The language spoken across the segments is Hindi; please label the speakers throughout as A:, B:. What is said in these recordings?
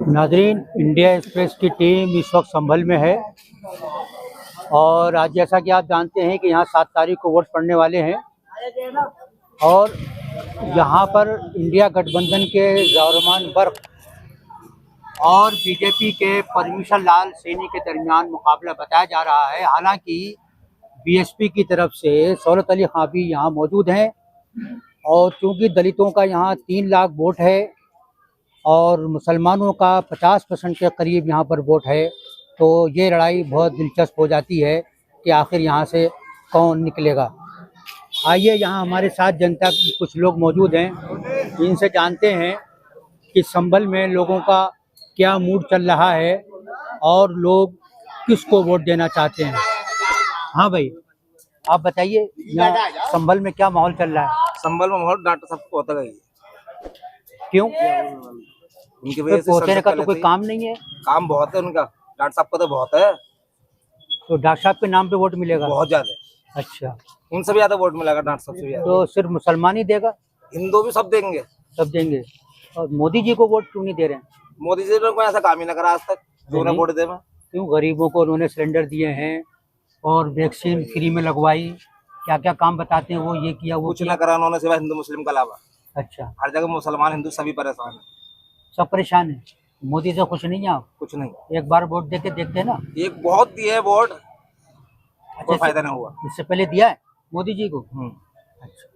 A: नाजरीन, इंडिया एक्सप्रेस की टीम इस वक्त संभल में है और आज जैसा कि आप जानते हैं कि यहाँ 7 तारीख को वोट पड़ने वाले हैं और यहाँ पर इंडिया गठबंधन के ज़ोरमान बर्क और बीजेपी के परमिशन लाल सैनी के दरमियान मुकाबला बताया जा रहा है। हालांकि बीएसपी की तरफ से शौकत अली खां भी यहाँ मौजूद हैं और चूँकि दलितों का यहाँ 3 लाख वोट है और मुसलमानों का 50% के करीब यहाँ पर वोट है, तो ये लड़ाई बहुत दिलचस्प हो जाती है कि आखिर यहाँ से कौन निकलेगा। आइए, यहाँ हमारे साथ जनता कुछ लोग मौजूद हैं, इनसे जानते हैं कि संभल में लोगों का क्या मूड चल रहा है और लोग किसको वोट देना चाहते हैं। हाँ भाई, आप बताइए, यहाँ संभल में क्या माहौल चल रहा है?
B: संभल में माहौल डॉक्टर सबको होता है।
A: क्यों?
B: उनकी वजह से
A: होने का तो कोई काम नहीं है।
B: काम बहुत है उनका, डॉक्टर साहब का तो बहुत है।
A: तो डॉक्टर साहब के नाम पे वोट मिलेगा?
B: बहुत ज्यादा।
A: अच्छा,
B: उनसे भी ज्यादा वोट मिलेगा डॉक्टर साहब से भी।
A: तो सिर्फ मुसलमान ही देगा?
B: हिंदू भी सब देंगे।
A: सब देंगे। और मोदी जी को वोट क्यों नहीं दे रहे हैं?
B: मोदी जी ने कोई ऐसा काम ही ना करा आज तक जो उन्हें वोट दे।
A: क्यों? गरीबों को उन्होंने सिलेंडर दिए हैं और वैक्सीन फ्री में लगवाई, क्या क्या काम बताते हैं वो ये किया वो
B: कुछ ना करा उन्होंने सिवाय हिंदू मुस्लिम के अलावा।
A: अच्छा,
B: हर जगह मुसलमान हिंदू सभी परेशान है।
A: सब परेशान है। मोदी से खुश नहीं है आप?
B: कुछ नहीं।
A: एक बार वोट दे के देखते ना।
B: एक बहुत दिए वोट, कोई फायदा नहीं हुआ।
A: इससे पहले दिया है मोदी जी को? अच्छा,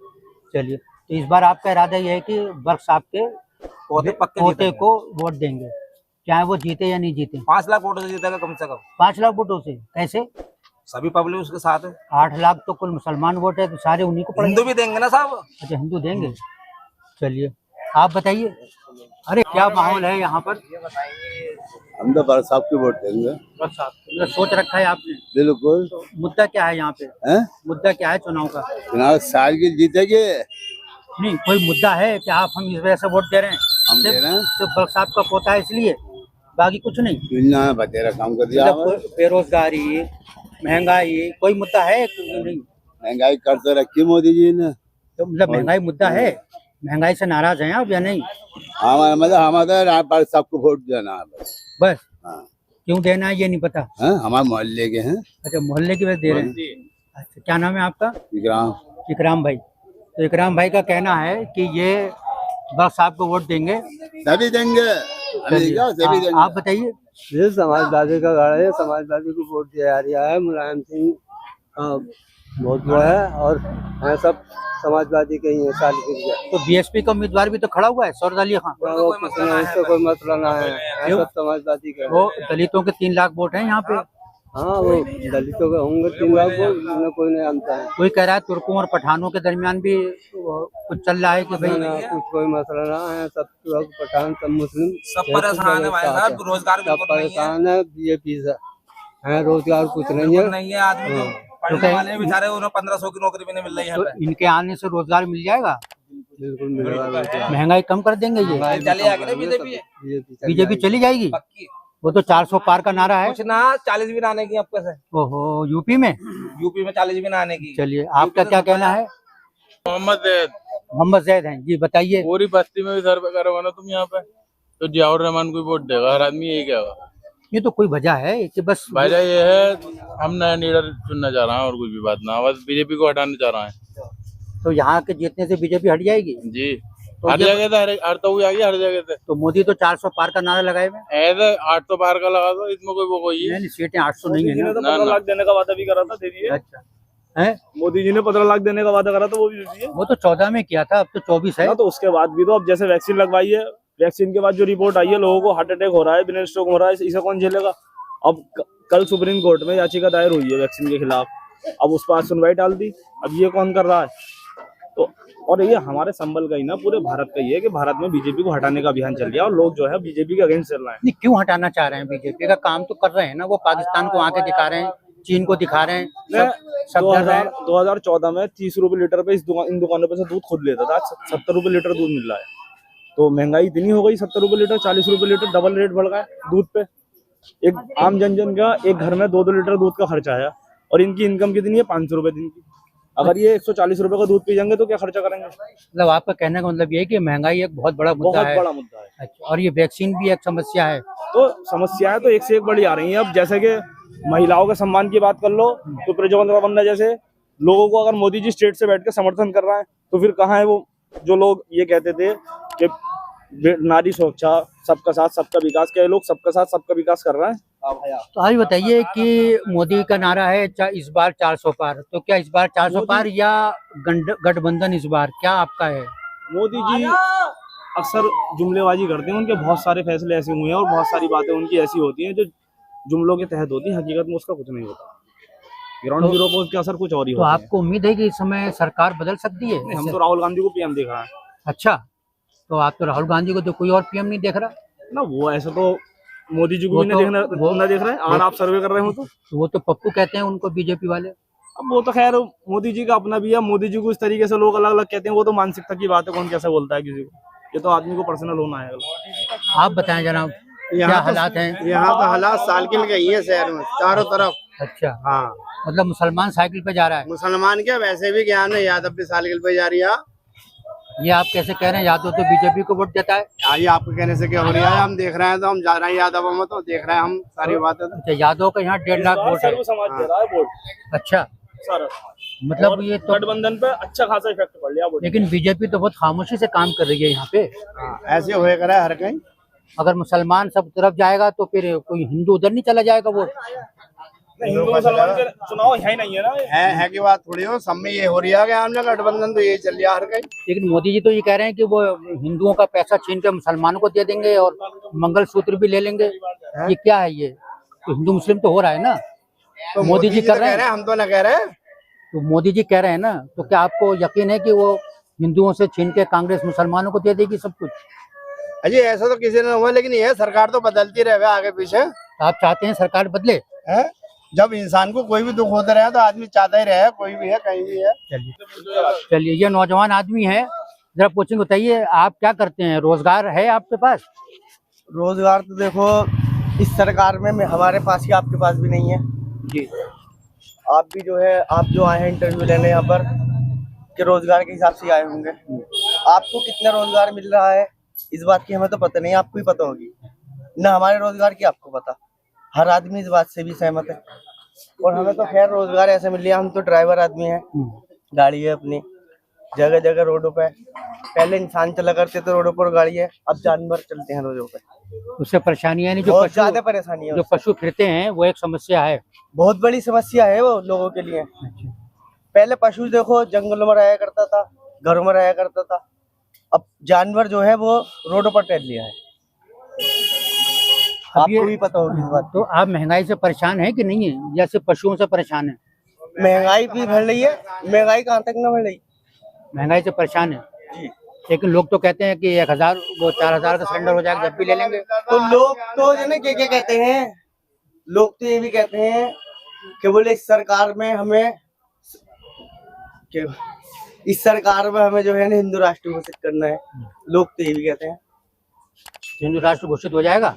A: चलिए, तो इस बार आपका इरादा ये है कि बर्क साहब के पोते को वोट देंगे, चाहे वो जीते या नहीं जीते?
B: 5 लाख वोटों से जीतेगा कम से कम।
A: 5 लाख वोटों से? कैसे?
B: सभी पब्लिक उसके साथ है।
A: 8 लाख तो कुल मुसलमान वोट है, तो सारे उन्हीं को पड़ेंगे।
B: हिंदू भी देंगे ना साहब। अच्छा,
A: हिंदू देंगे। चलिए, आप बताइए, अरे क्या माहौल है यहाँ पर?
C: हम तो बर्क साहब की वोट देंगे।
A: बर्क साहब मतलब सोच रखा है आपने?
C: बिल्कुल।
A: तो मुद्दा क्या है यहाँ पे? मुद्दा क्या है चुनाव का?
C: चुनाव साल की जीतेगी।
A: नहीं, कोई मुद्दा है कि आप हम इस वजह से वोट दे रहे हैं?
C: हम दे रहे हैं
A: तो बर्क साहब का पोता है इसलिए, बाकी कुछ नहीं।
C: बतेरा काम कर दिया।
A: बेरोजगारी, महंगाई, कोई मुद्दा है नहीं?
C: महंगाई कर तो रखी मोदी जी ने।
A: तो मतलब महंगाई मुद्दा है? महंगाई से नाराज हैं आप या नहीं?
C: हमारा मतलब हमारा बर्क साहब को वोट देना है
A: बस।
C: हाँ।
A: क्यों देना है ये नहीं पता?
C: हमारे मोहल्ले के हैं।
A: अच्छा, मोहल्ले की वजह दे रहे हैं। अच्छा, क्या नाम है आपका?
C: इकराम।
A: इकराम भाई। तो इकराम भाई का कहना है कि ये बर्क साहब को वोट देंगे।
C: सभी देंगे। आप
A: बताइए।
D: ये समाजवादी का गढ़ है, समाजवादी को वोट दिया जा रहा है। मुलायम सिंह बहुत वो है और सब समाजवादी के ही है। साल के लिए
A: तो बीएसपी का उम्मीदवार भी तो खड़ा हुआ है, शौकत अली खां।
D: इससे कोई मसला ना है, सब समाजवादी का।
A: वो दलितों के 3 लाख वोट हैं यहाँ पे।
D: हाँ, वो दलितों के होंगे 3 लाख वोट, कोई नहीं जानता है।
A: कोई कह रहा है तुर्कों और पठानों के दरमियान भी कुछ चल रहा है कि भाई
D: कुछ कोई मसला ना है। सब लोग पठान, सब मुस्लिम,
B: सब परेशान है भाई साहब। रोजगार
D: सब परेशान है। बीजेपी से है, रोजगार कुछ नहीं है।
B: आदमी पढ़ने वाले बेचारे, उन्हें 1500 की नौकरी भी नहीं मिल रही है।
A: तो इनके आने से रोजगार मिल जाएगा?
D: बिल्कुल मिलेगा।
A: महंगाई कम कर देंगे ये?
B: चले आगे
A: बीजेपी चली जाएगी। वो तो 400 पार का नारा है।
B: कुछ ना 40 भी ना आने की आपके से।
A: ओहो, यूपी में 40
B: भी ना आने की।
A: चलिए, आपका क्या कहना है? मोहम्मद जैद हैं जी, बताइए।
E: पूरी बस्ती में भी सर्वे करवाना तुम यहाँ पे, तो जियाउर रहमान को वोट देगा हर आदमी, यही कहेगा।
A: ये तो कोई वजह है कि बस
E: वजह ये है हम नया लीडर चुनना चाह रहे हैं और कुछ भी बात ना, बस बीजेपी को हटाना चाह रहे हैं।
A: तो यहाँ के जीतने से बीजेपी हट जाएगी
E: जी?
A: तो
E: हर जगह से हर तो आ गई, हर जगह से।
A: तो मोदी तो 400 पार का नारा लगाए हुए।
E: ऐसे 800 पार का लगा दो, इसमें कोई वो कोई
A: नहीं, सीटें 800 नहीं है ना।
E: 15 लाख देने का वादा भी करा था, दे दिए।
A: अच्छा है,
E: मोदी जी ने 15 लाख देने का वादा करा था, वो भी दे दिए।
A: वो तो 14 में किया था, अब तो 24 है।
E: तो उसके बाद भी तो अब जैसे वैक्सीन लगवाई है, वैक्सीन के बाद जो रिपोर्ट आई है लोगों को हार्ट अटैक हो रहा है, ब्रेन स्ट्रोक हो रहा है, इसे कौन झेलेगा? अब कल सुप्रीम कोर्ट में याचिका दायर हुई है वैक्सीन के खिलाफ, अब उस पर सुनवाई डाल दी। अब ये कौन कर रहा है? तो और ये हमारे संभल का ही ना, पूरे भारत का ही है कि भारत में बीजेपी को हटाने का अभियान चल रहा है और लोग जो है बीजेपी के अगेंस्ट चल रहे हैं।
A: नहीं, क्यों हटाना चाह रहे हैं? बीजेपी का काम तो कर रहे हैं ना, वो पाकिस्तान को आके दिखा रहे हैं, चीन को दिखा रहे हैं।
E: 2014 में 30 रुपए लीटर पे इन दुकानों पे से दूध खुद लेता था, 70 रुपए लीटर दूध मिल रहा है। तो महंगाई इतनी हो गई, 70 रुपए लीटर, 40 रुपए लीटर, डबल रेट बढ़ गया है दूध पे। एक आम जन का एक घर में 2-2 लीटर दूध का खर्चा है और इनकी इनकम कितनी है? 500 रुपए दिन की। अगर ये 140 रुपए का दूध पी जाएंगे तो क्या खर्चा करेंगे?
A: मतलब आपका कहने का मतलब ये है कि महंगाई एक बहुत बड़ा मुद्दा
E: बहुत
A: है।
E: बड़ा मुद्दा है।
A: अच्छा, और ये वैक्सीन भी एक समस्या है।
E: तो समस्याएं तो एक से एक बड़ी आ रही हैं। अब जैसे कि महिलाओं के सम्मान की बात कर लो तो प्रतिबंध बंदा जैसे लोगों को अगर मोदी जी स्टेट से बैठ के समर्थन कर रहा है तो फिर कहाँ है वो जो लोग ये कहते थे कि नारी सुरक्षा, सबका साथ सबका विकास, क्या ये लोग सबका साथ सबका विकास कर रहे हैं?
A: तो आप बताइए कि मोदी का नारा है इस बार 400 पार, तो क्या इस बार 400 पार या गठबंधन इस बार क्या आपका है?
E: मोदी जी अक्सर जुमलेबाजी करते हैं, उनके बहुत सारे फैसले ऐसे हुए हैं और बहुत सारी बातें उनकी ऐसी होती हैं जो जुमलों के तहत होती हैं, हकीकत में उसका कुछ नहीं होता। ग्राउंड जीरो पर उसका असर कुछ और ही
A: तो
E: होता है।
A: आपको उम्मीद है कि इस समय सरकार बदल सकती है?
E: हम तो राहुल गांधी को पीएम देख रहे हैं।
A: अच्छा, तो आप तो राहुल गांधी को तो कोई और पीएम नहीं देख रहा
E: ना, वो ऐसा तो मोदी जी को भी
A: वो
E: ना देख रहे हैं। अगर आप सर्वे कर रहे हो तो
A: वो तो पप्पू कहते हैं उनको, बीजेपी वाले।
E: अब वो तो खैर मोदी जी का अपना भी है। मोदी जी को इस तरीके से लोग अलग अलग कहते हैं, वो तो मानसिकता की बात है, कौन कैसे बोलता है किसी को, ये तो आदमी को पर्सनल होना है।
A: आप बताएं जनाब, क्या हालात हैं
F: यहाँ तो हालात साइकिल गई है शहर में चारों तरफ।
A: अच्छा,
F: हाँ,
A: मतलब मुसलमान साइकिल पे जा रहा है।
F: मुसलमान क्या वैसे भी ज्ञान है, यादव भी साइकिल पे जा रही है।
A: ये आप कैसे कह रहे हैं? यादव तो बीजेपी को वोट देता है।
F: आइए आपके कहने से क्या हो रही है, हम देख रहे हैं तो हम जा रहे हैं यादव में, तो देख रहे हैं हम सारी बातें।
A: अच्छा, यादव का यहाँ 1.5 लाख वोट है।
E: सर्व समाज दे रहा है वोट।
A: अच्छा,
E: सारा
A: मतलब ये तो,
E: गठबंधन पे अच्छा खासा इफेक्ट पड़ लिया वोट।
A: लेकिन बीजेपी तो बहुत खामोशी से काम कर रही है यहाँ पे।
F: हाँ, ऐसे होए करे हर कहीं।
A: अगर मुसलमान सब तरफ जाएगा तो फिर कोई हिंदू उधर नहीं चला जाएगा वोट।
E: हिंदू मुसलमान के चुनाव है ही नहीं है ना।
F: है की बात थोड़ी हो, सब में ये हो रही है कि हमने गठबंधन तो यही चल रहा हर कहीं।
A: लेकिन मोदी जी तो ये कह रहे हैं कि वो हिंदुओं का पैसा छीन के मुसलमानों को दे देंगे और मंगलसूत्र भी ले लेंगे। ये क्या है? ये तो हिंदू मुस्लिम तो हो रहा है ना,
F: तो
A: मोदी जी कर रहे हैं।
F: हम तो न कह रहे।
A: तो मोदी जी कह रहे हैं ना, तो क्या आपको यकीन है कि वो हिंदुओं से छीन के कांग्रेस मुसलमानों को दे देगी सब कुछ?
F: अजी ऐसा तो किसी ने हुआ, लेकिन ये सरकार तो बदलती रहे आगे पीछे।
A: तो आप चाहते हैं सरकार बदले?
F: है, जब इंसान को कोई भी दुख होता रहे तो आदमी चाहता ही रहे, कोई भी है कहीं भी है।
A: चलिए, ये नौजवान आदमी है, जरा पूछेंगे, बताइए आप क्या करते हैं, रोजगार है आपके पास?
D: रोजगार तो देखो इस सरकार में हमारे पास ही, आपके पास भी नहीं है
A: जी।
D: आप भी जो है, आप जो आए हैं इंटरव्यू लेने यहाँ पर कि रोजगार के हिसाब से आए होंगे, आपको कितना रोजगार मिल रहा है इस बात की हमें तो पता नहीं, आपको ही पता होगी ना, हमारे रोजगार की आपको पता। हर आदमी इस बात से भी सहमत है। और हमें तो खैर रोजगार ऐसे मिल रहा, हम तो ड्राइवर आदमी हैं, गाड़ी है अपनी, जगह जगह रोडों पे। पहले इंसान चला करते थे रोडों पर, गाड़ी है, अब जानवर चलते हैं रोडों पे।
A: उससे परेशानी है नहीं, जो
D: बहुत
A: पशु,
D: ज्यादा परेशानी है,
A: जो पशु फिरते हैं वो एक समस्या है।
D: बहुत बड़ी समस्या है वो लोगों के लिए। पहले पशु देखो जंगलों में रहा करता था, घरों में रहा करता था, अब जानवर जो है वो रोडों पर टहल लिया है। आपको भी पता होगी इस बात।
A: तो आप महंगाई से परेशान है कि नहीं है, या सिर्फ पशुओं से परेशान है?
D: महंगाई भी बढ़ रही है, महंगाई कहाँ तक न बढ़ रही,
A: महंगाई से परेशान है
D: जी।
A: लेकिन लोग तो कहते हैं कि 1000 वो 4000 का सिलेंडर हो जाएगा, जब भी ले लेंगे।
D: तो लोग तो जो ना क्या कहते हैं, लोग तो ये भी कहते हैं कि बोले इस सरकार में हमें जो है ना हिंदू राष्ट्र घोषित करना है। लोग तो ये भी कहते हैं।
A: हिंदू राष्ट्र घोषित हो जाएगा?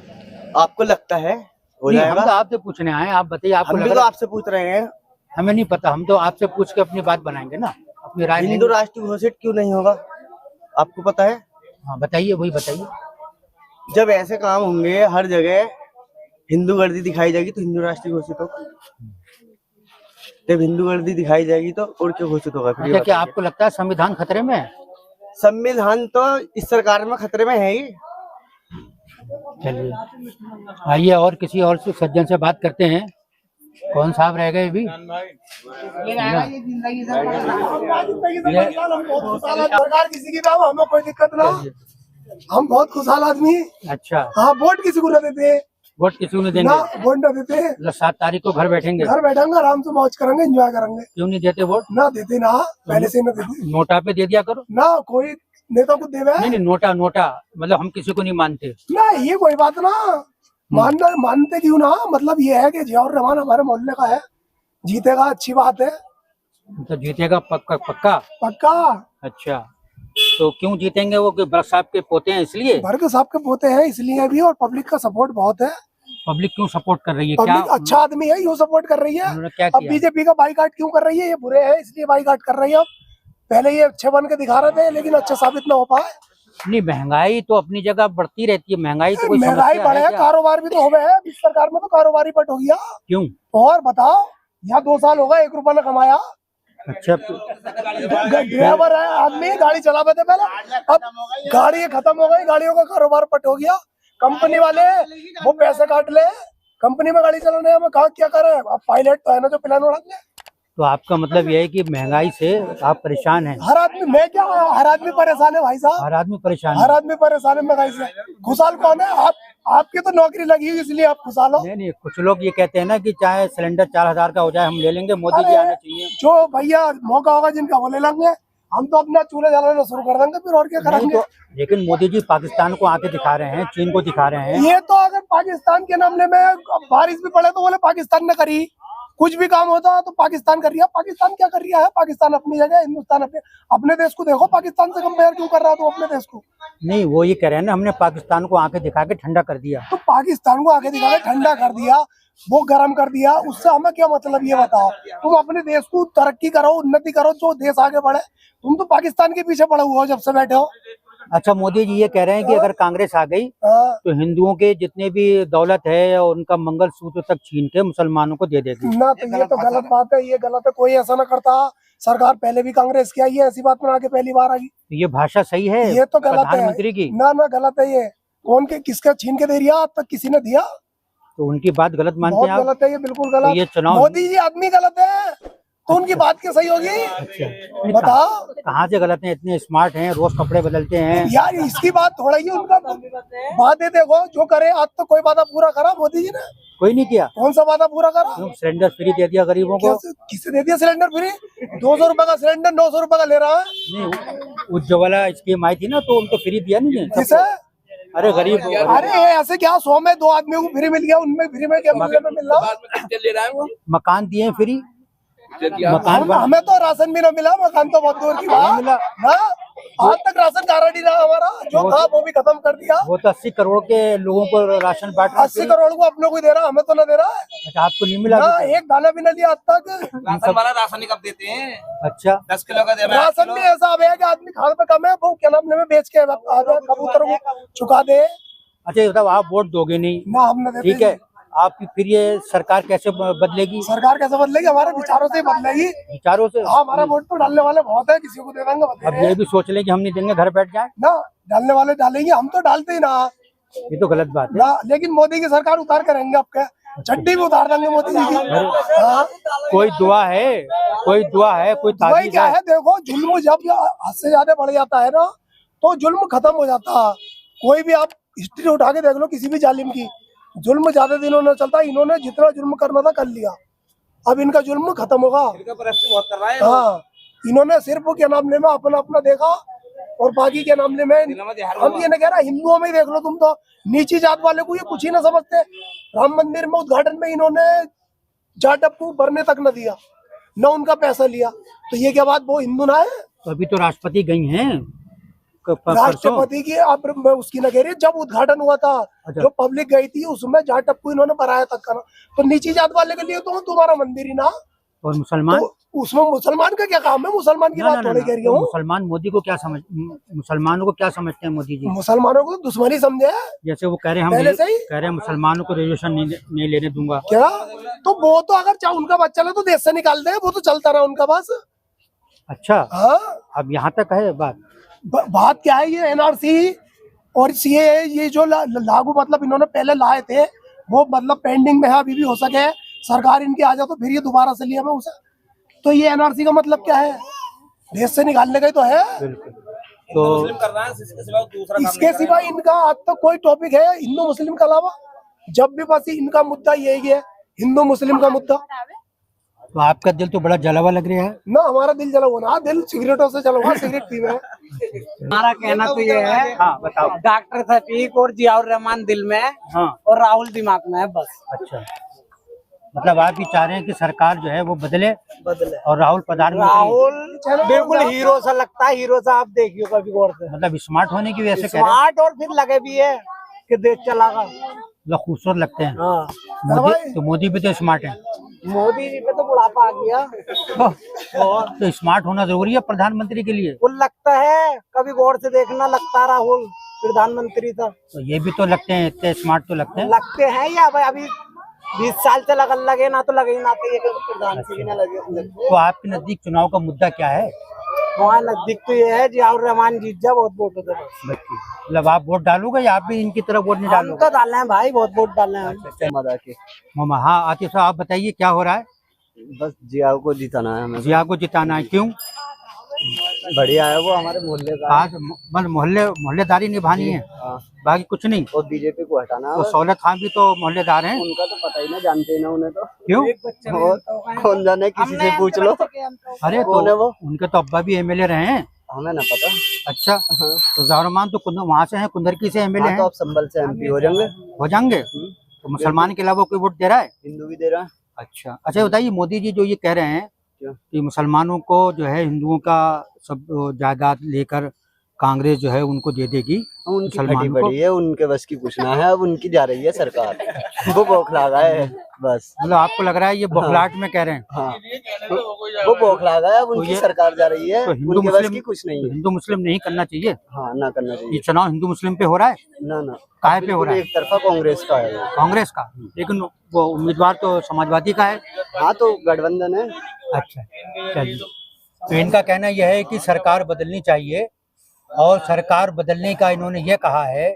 D: आपको लगता है हो
A: नहीं, हम
D: जाएगा?
A: तो आपसे पूछने आए, आप बताइए, आपको
D: हम
A: लग
D: भी तो
A: रहा?
D: आपसे पूछ रहे हैं।
A: हमें नहीं पता, हम तो आपसे पूछ के अपनी बात बनाएंगे ना, अपनी राय
D: हिंदू
A: देंगे।
D: राष्ट्र घोषित क्यों नहीं होगा, आपको पता है?
A: हाँ बताइए, वही बताइए।
D: जब ऐसे काम होंगे हर जगह, हिंदू गर्दी दिखाई जाएगी तो हिंदू राष्ट्र घोषित होगा। जब हिंदू गर्दी दिखाई जाएगी तो और क्यों घोषित होगा? फिर ये
A: अच्छा, क्या
D: बताइए।
A: आपको लगता है संविधान खतरे में है?
D: संविधान तो इस सरकार में खतरे में है ही।
A: चलिए, आइए और किसी और से सज्जन से बात करते हैं। कौन साहब रह गए अभी?
G: सरकार किसी की दाव हमें कोई दिक्कत ना, हम बहुत खुशहाल आदमी।
A: अच्छा,
G: हाँ, वोट किसी को न देते,
A: वोट किसी को नहीं
G: ना
A: देंगे?
G: वोट न देते,
A: मतलब 7 तारीख को घर बैठेंगे?
G: घर बैठेंगे आराम से, मौज करेंगे, एंजॉय करेंगे।
A: क्यों नहीं देते वोट?
G: ना देते ना, पहले से न देते
A: नोटा पे दे दिया करो।
G: ना, कोई नेता को देवे
A: नहीं नहीं, नोटा नोटा मतलब हम किसी को नहीं मानते।
G: ना, ये कोई बात ना, मानते क्यों ना, मतलब ये है कि जियाउर रहमान हमारे मोहल्ले का है, जीतेगा, अच्छी बात है।
A: तो जीतेगा पक्का पक्का?
G: पक्का।
A: अच्छा, तो क्यों जीतेंगे वो? कि भरत साहब के पोते हैं इसलिए?
G: भरत साहब के पोते हैं इसलिए भी, और पब्लिक का सपोर्ट बहुत है,
A: पब्लिक क्यों सपोर्ट कर रही है? क्या
G: पब्लिक अच्छा आदमी है, यूँ सपोर्ट कर रही है।
A: उन्होंने क्या
G: अब
A: किया?
G: बीजेपी का बाइकाट क्यों कर रही है? ये बुरे हैं इसलिए बाइकाट कर रही है। अब पहले ये अच्छे बन के दिखा रहे थे, लेकिन अच्छे साबित ना हो पाए।
A: नहीं, महंगाई तो अपनी जगह बढ़ती रहती है, महंगाई तो कोई
G: महंगाई
A: समस्या
G: बढ़े
A: है
G: है,
A: क्या?
G: कारोबार भी तो हो गए है। इस सरकार में तो कारोबार ही पट हो गया।
A: क्यों?
G: और बताओ, यहाँ 2 साल हो गए 1 रुपया न कमाया।
A: अच्छा,
G: ड्राइवर है आदमी, गाड़ी चलाते थे पहले, अब गाड़ी खत्म हो गई, गाड़ियों का कारोबार पट हो गया। कंपनी वाले वो पैसे काट ले, कंपनी में गाड़ी चलाने में कहा क्या करे। अब पायलट तो है ना जो प्लान उड़ा ले।
A: तो आपका मतलब यह है कि महंगाई से आप परेशान हैं?
G: हर आदमी, मैं क्या, हर आदमी परेशान है भाई साहब,
A: हर आदमी परेशान
G: हर
A: है?
G: आदमी परेशान है महंगाई से। खुशहाल कौन है? आप, आपकी तो नौकरी लगी हुई इसलिए आप खुशहाल हो।
A: नहीं नहीं, कुछ लोग ये कहते हैं ना कि चाहे सिलेंडर 4000 का हो जाए हम ले लेंगे, मोदी जी आना चाहिए।
G: जो भैया मौका होगा जिनका वो ले लेंगे, हम तो अपना चूल्हे जलाना शुरू कर देंगे फिर, और क्या
A: नहीं
G: करेंगे।
A: तो, लेकिन मोदी जी पाकिस्तान को आके दिखा रहे हैं, चीन को दिखा रहे हैं।
G: ये तो अगर पाकिस्तान के मामले में बारिश भी पड़े तो बोले पाकिस्तान ने करी, कुछ भी काम होता है तो पाकिस्तान कर रही है। पाकिस्तान क्या कर रहा है? पाकिस्तान अपनी जगह, हिंदुस्तान अपने देश को देखो, पाकिस्तान से कंपेयर क्यों कर रहा हो अपने देश को?
A: नहीं, वो ये कह रहे हैं ना, हमने पाकिस्तान को आके दिखा के ठंडा कर दिया।
G: तो पाकिस्तान को आगे दिखा के ठंडा कर दिया, वो गर्म कर दिया, उससे हमें क्या मतलब? ये बताओ, तुम अपने देश को तरक्की करो, उन्नति करो, जो देश आगे बढ़े। तुम तो पाकिस्तान के पीछे पड़े हुए हो जब से बैठे हो।
A: अच्छा, मोदी जी ये कह रहे हैं कि अगर कांग्रेस आ गई
G: हाँ,
A: तो हिंदुओं के जितने भी दौलत है और उनका मंगलसूत्र तक छीन के मुसलमानों को दे देगी।
G: ना, तो ये तो गलत बात है, ये गलत है। कोई ऐसा ना करता। सरकार पहले भी कांग्रेस की आई है, ऐसी बात बना के पहली बार आई।
A: तो ये भाषा सही है
G: ये तो गलत है
A: प्रधानमंत्री की?
G: ना, गलत है ये। कौन के किसका छीन के दे रही है? आज तक किसी ने दिया?
A: तो उनकी बात गलत मानते
G: बहुत
A: हैं आप?
G: गलत है ये, बिल्कुल
A: तो
G: गलत।
A: ये चुनाव,
G: मोदी जी आदमी गलत है तो उनकी बात क्या सही होगी?
A: अच्छा,
G: बताओ
A: कहाँ से गलत है? इतने स्मार्ट हैं, रोज कपड़े बदलते हैं।
G: यार, इसकी बात थोड़ा ही, उनका वादे देखो जो करे। आज तो कोई वादा पूरा करा मोदी जी ने?
A: कोई नहीं किया।
G: कौन सा वादा पूरा करा?
A: क्यों सिलेंडर फ्री दे दिया गरीबों को?
G: किसे दे दिया सिलेंडर फ्री? 200 रुपए का सिलेंडर 900 रुपए का ले रहा है।
A: नहीं, उज्ज्वला स्कीम आई थी ना, तो उनको फ्री दिया नहीं है?
G: किसे?
A: अरे गरीब,
G: अरे ऐसे क्या, 100 में 2 आदमियों को फ्री मिल गया, उनमें फ्री में क्या मिल रहा है?
A: मकान दिए हैं फ्री, मकान बना
G: हमें तो राशन भी ना मिला, मकान तो बहुत दूर की बात
A: मिला।
G: ना। आज तक राशन कार्ड ही रहा हमारा, जो था वो भी खत्म कर दिया।
A: वो तो 80 करोड़ के लोगों को राशन बांट रहा है।
G: 80 करोड़ को अपनों को दे रहा, हमें तो ना दे रहा है
A: अच्छा, आपको नहीं मिला
G: ना,
A: अभी तक?
G: एक दाना भी ना लिया आज तक।
B: राशन वाला राशन ही कब देते हैं?
A: अच्छा,
B: 10 किलो का दे रहा है, 8
G: राशन
B: किलो।
G: भी ऐसा अब है कि आदमी खाने पे कम है, वो क्या नाम में बेच के कबूतरों को चुका दे
A: अच्छा, ये बताओ, आप वोट दोगे नहीं,
G: ना, हम न देते।
A: ठीक है, आपकी फिर ये सरकार कैसे बदलेगी?
G: सरकार कैसे बदलेगी? हमारे विचारों से ही बदलेगी।
A: विचारों से?
G: हाँ, हमारा वोट तो डालने वाले बहुत है, किसी को दे देंगे
A: अब
G: बदलेंगे
A: ये भी सोच लें कि हम नहीं देंगे, घर बैठ जाए,
G: ना। डालने वाले डालेंगे, हम तो डालते ही ना
A: ये तो गलत बात है।
G: ना। लेकिन मोदी की सरकार उतार के रहेंगे, आपके चड्डी भी उतार देंगे मोदी जी की। हाँ,
A: कोई दुआ है, कोई दुआ है, कोई
G: वही
A: ताबीज
G: क्या
A: है?
G: है, देखो जुल्म जब हद से ज्यादा बढ़ जाता है ना, तो जुल्म खत्म हो जाता है। कोई भी आप हिस्ट्री उठा के देख लो किसी भी जालिम की, जुल्म ज्यादा दिनों न चलता। इन्होंने जितना जुल्म करना था कर लिया, अब इनका जुल्म खत्म होगा।
B: इनका परस्ती बहुत कर रहा है।
G: हाँ, इन्होंने सिर्फ के मामले में अपना अपना देखा, और बाकी के मामले में
B: दिलों में जहर
G: हम
B: हुआ।
G: ये नहीं कह रहा, हिंदुओं में ही देख लो, तुम तो नीची जात वाले को ये कुछ ही ना समझते। राम मंदिर में उद्घाटन में इन्होंने जाटव को भरने तक न दिया, न उनका पैसा लिया, तो ये क्या बात, वो हिंदू ना है?
A: तो अभी तो राष्ट्रपति गई हैं परसों।
G: राष्ट्रपति की अब मैं उसकी न कह रही, जब उद्घाटन हुआ था,
A: अच्छा।
G: जो पब्लिक गई थी, उसमें जाटव को इन्होंने भराया तक का। तो नीची जात वाले के लिए तो तुम्हारा मंदिर ही ना,
A: और मुसलमान?
G: तो उसमें मुसलमान का क्या काम है? मुसलमान की
A: ना, ना,
G: बात
A: ना,
G: थोड़ी
A: ना,
G: कह रही
A: तो
G: हूँ।
A: मुसलमान मोदी को क्या समझ, मुसलमानों को क्या समझते हैं मोदी जी?
G: मुसलमानों को दुश्मनी समझे
A: जैसे वो कह रहे हैं,
G: पहले से ही।
A: कह रहे हैं मुसलमानों को रिजर्वेशन नहीं लेने दूंगा।
G: क्या? तो वो तो अगर चाहे उनका बच्चा ले तो देश से निकाल दे, वो तो चलता रहा उनका बस।
A: अच्छा,
G: हाँ,
A: अब यहाँ तक है बात?
G: बात क्या है, ये एनआरसी और सीए ये जो लागू मतलब इन्होंने पहले लाए थे, वो मतलब पेंडिंग में है, अभी भी हो सके सरकार इनकी आ जाए तो फिर ये दोबारा से लिया मैं उसे। तो ये एनआरसी का मतलब क्या है? देश से निकालने का ही तो है।
A: तो
B: मुस्लिम कर रहा है, इसके सिवा दूसरा काम
G: इसके
B: नहीं कर
G: सिवा
B: रहा है।
G: इनका आज तक कोई टॉपिक है हिंदू मुस्लिम के अलावा? जब भी बस इनका मुद्दा यही है, हिंदू मुस्लिम का मुद्दा।
A: तो आपका दिल तो बड़ा जला हुआ लग रहा है।
G: ना, हमारा दिल जला हुआ ना, दिल सिगरेटों से जला हुआ, सिगरेट पी में।
H: हमारा कहना तो ये है,
A: हाँ बताओ।
H: डॉक्टर शफीक और जियाउर रहमान दिल में है,
A: हाँ,
H: और राहुल दिमाग में है, बस।
A: अच्छा, मतलब आप ये चाह रहे हैं कि सरकार जो है वो बदले
H: बदले।
A: और राहुल प्रधानमंत्री,
H: राहुल बिल्कुल हीरो सा लगता है, हीरो सा। आप देखियो कभी गौर से,
A: मतलब स्मार्ट होने की वजह से कह रहे हैं।
H: स्मार्ट, और फिर लगे भी है कि देश चलागा।
A: मतलब खूबसूरत लगते हैं।
H: हाँ
A: मोदी भी तो स्मार्ट है।
H: मोदी जी पे तो बुढ़ापा आ गया।
A: तो स्मार्ट होना जरूरी है प्रधानमंत्री के लिए।
H: वो लगता है कभी गौर से देखना, लगता राहुल प्रधानमंत्री था।
A: तो ये भी तो लगते हैं, इतने स्मार्ट तो लगते हैं।
H: लगते हैं या भाई अभी 20 साल से लगे ना तो लगे ही ना, तो ये प्रधानमंत्री ना लगे।
A: तो आपके नजदीक चुनाव का मुद्दा क्या है?
H: वहाँ नजदीक तो ये है जियाउर रहमान जीत जा, बहुत वोट होते हैं।
A: मतलब आप वोट डालोगे या आप भी इनकी तरफ वोट नहीं
H: हम
A: डालोगे?
H: तो डाले हैं भाई, बहुत वोट डाले हैं हम।
D: मदा के
A: मामा, हाँ आतिफ साहब आप बताइए क्या हो रहा है?
D: बस जिया को जिताना है हमें।
A: जिया को जिताना है, क्यों?
D: बढ़िया है वो, हमारे मोहल्ले का
A: आज बस मोहल्लेदारी निभानी है,
D: हाँ।
A: बाकी कुछ नहीं।
D: और बीजेपी को हटाना
A: तो
D: है।
A: सहूलत खान भी तो मोहल्लेदार हैं।
D: उनका तो पता ही ना, जानते ही ना उन्हें तो।
A: क्यों?
D: और कौन जाने, किसी से पूछ लो।
A: अरे
D: कौन है
A: तो
D: वो?
A: उनके तो अब्बा भी एमएलए रहे हैं।
D: हमें ना पता।
A: अच्छा, तो जहूर रहमान तो वहाँ से हैं, कुंदरकी से एमएलए
D: हाँ, तो
A: हैं।
D: आप संभल से एमपी हो जाएंगे।
A: हो जाएंगे। तो मुसलमान के अलावा कोई वोट दे रहा है?
D: हिंदू भी दे रहा है।
A: अच्छा बताइए, मोदी जी जो ये कह रहे हैं
D: क्या?
A: कि मुसलमानों को जो है हिंदुओं का सब जायदाद लेकर कांग्रेस जो है उनको दे देगी।
D: उनकी फटी
A: मुसलमानों को
D: पड़ी है, उनके बस की कुछ ना है। अब उनकी जा रही है सरकार। वो बौखला गया है बस।
A: मतलब आपको लग रहा है ये बौखलाहट में कह रहे हैं?
D: हाँ, वो बौखला गया है। अब उनकी
A: ये-
D: सरकार जा रही है,
A: तो हिंदू
D: उनके बस
A: मुस्लिम
D: की कुछ नहीं है।
A: हिंदू मुस्लिम नहीं करना चाहिए।
D: हाँ, ना करना
A: ये
D: चाहिए।
A: चुनाव हिंदू मुस्लिम पे हो रहा है?
D: ना
A: काहे पे हो रहा है?
D: एक तरफा कांग्रेस का है।
A: कांग्रेस का, लेकिन वो उम्मीदवार तो समाजवादी का है।
D: हाँ, तो गठबंधन है।
A: अच्छा चलिए, तो इनका कहना यह है कि सरकार बदलनी चाहिए, और सरकार बदलने का इन्होंने ये कहा है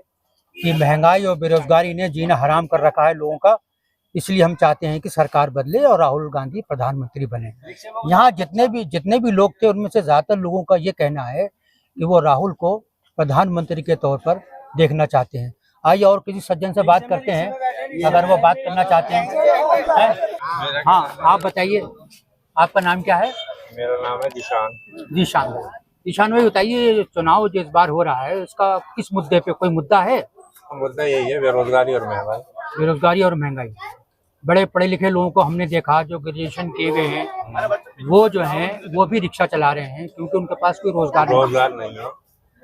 A: कि महंगाई और बेरोजगारी ने जीना हराम कर रखा है लोगों का, इसलिए हम चाहते हैं कि सरकार बदले और राहुल गांधी प्रधानमंत्री बने। यहाँ जितने भी लोग थे उनमें से ज्यादातर लोगों का ये कहना है कि वो राहुल को प्रधानमंत्री के तौर पर देखना चाहते हैं। आइए और किसी सज्जन से बात करते हैं, अगर वो बात करना चाहते हैं। हाँ आप बताइए, आपका नाम क्या है?
B: मेरा नाम है
A: जीशान भाई बताइए, चुनाव जो इस बार हो रहा है उसका किस मुद्दे पे, कोई मुद्दा है?
B: मुद्दा यही है, बेरोजगारी और महंगाई।
A: बेरोजगारी और महंगाई। बड़े पढ़े लिखे लोगों को हमने देखा जो ग्रेजुएशन किए हुए हैं, वो जो हैं वो भी रिक्शा चला रहे हैं क्योंकि उनके पास कोई रोजगार
B: नहीं है।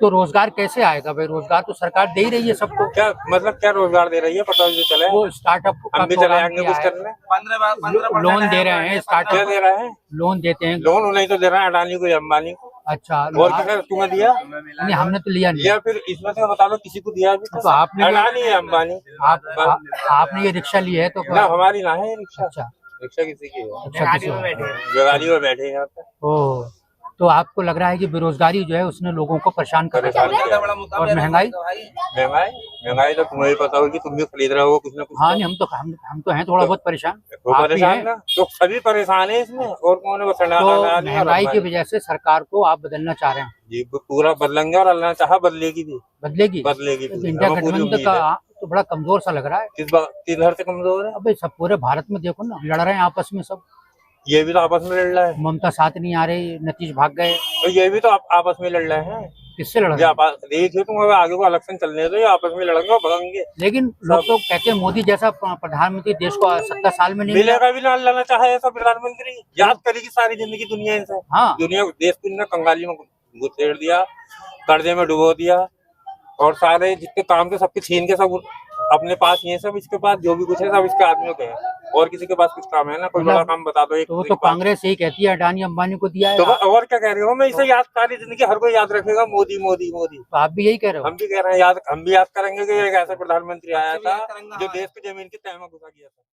A: तो रोजगार कैसे आएगा भाई? रोजगार तो सरकार दे ही रही है सबको।
B: क्या मतलब, क्या रोजगार दे रही है? पता जो चले,
A: वो स्टार्टअप
B: हम भी चले आएंगे कुछ करने।
A: लोन दे रहे हैं,
B: क्या
A: स्टार्टअप
B: दे रहे हैं?
A: लोन देते हैं।
B: लोन नहीं तो दे रहे हैं अडानी को या अंबानी को।
A: अच्छा,
B: और क्या तुम्हें दिया?
A: नहीं हमने तो लिया नहीं।
B: या फिर इसमें से बता दो किसी को दिया भी?
A: तो आपने
B: अडानी है, अंबानी।
A: आपने ये रिक्शा ली है तो
B: ना, हमारी ना है ये रिक्शा।
A: अच्छा
B: रिक्शा किसी की है?
A: अच्छा, किसी और।
B: बेगारी में बैठे हैं यहाँ पे।
A: ओह, तो आपको लग रहा है कि बेरोजगारी जो है उसने लोगों को परेशान कर रखा है, और महंगाई
B: महंगाई तो तुम्हें भी पता होगी, तुम भी खरीद रहे हो कुछ ना कुछ।
A: हाँ नहीं, हम तो हैं थोड़ा बहुत परेशान।
B: तो
A: आप भी
B: परेशान
A: हैं।
B: ना, तो सभी परेशान है इसमें, और कौन है? वो
A: तो महंगाई की वजह से सरकार को आप बदलना चाह रहे हैं?
B: जी पूरा बदलेंगे, और अल्लाह चाहा बदलेगी भी।
A: बदलेगी
B: भी।
A: इंडिया
B: हमें पूरी
A: गठबंधन
B: उम्मीद
A: का
B: है।
A: तो बड़ा कमजोर सा लग रहा है।
B: किस घर से कमजोर है?
A: अबे सब पूरे भारत में देखो ना, लड़ रहे हैं आपस में सब।
B: ये भी तो आपस में लड़ रहा है।
A: ममता साथ नहीं आ रही, नीतीश भाग गए।
B: तो ये भी तो आपस में लड़ रहे हैं।
A: किससे लड़ रहे हैं?
B: देखिए तुम, अगर आगे को इलेक्शन चलने दो, ये आपस में लड़ेंगे और भगेंगे।
A: लेकिन लोग तो कहते हैं मोदी जैसा प्रधानमंत्री देश को 70 साल में नहीं मिला।
B: मिलेगा भी ना, लाना चाहे ऐसा प्रधानमंत्री। याद करेगी सारी जिंदगी दुनिया इनसे।
A: हाँ,
B: दुनिया देश को इन्होंने कंगाली में घुसेड़ दिया, कर्जे में डुबो दिया, और सारे जितने काम थे सबके छीन के सब अपने पास ये सब। इसके पास जो भी कुछ है सब इसके आदमियों के हैं, और किसी के पास कुछ काम है ना? कोई बड़ा काम बता दो। एक
A: तो वो तो कांग्रेस यही कहती है अडानी अंबानी को दिया है।
B: तो और क्या कह रहे हो? मैं इसे याद, सारी जिंदगी हर कोई याद रखेगा, मोदी मोदी मोदी।
A: तो आप भी यही कह रहे हो?
B: हम भी कह रहे हैं, हम भी याद करेंगे कि एक ऐसा प्रधानमंत्री आया था जो देश को जमीन की तह में घुसा गया था।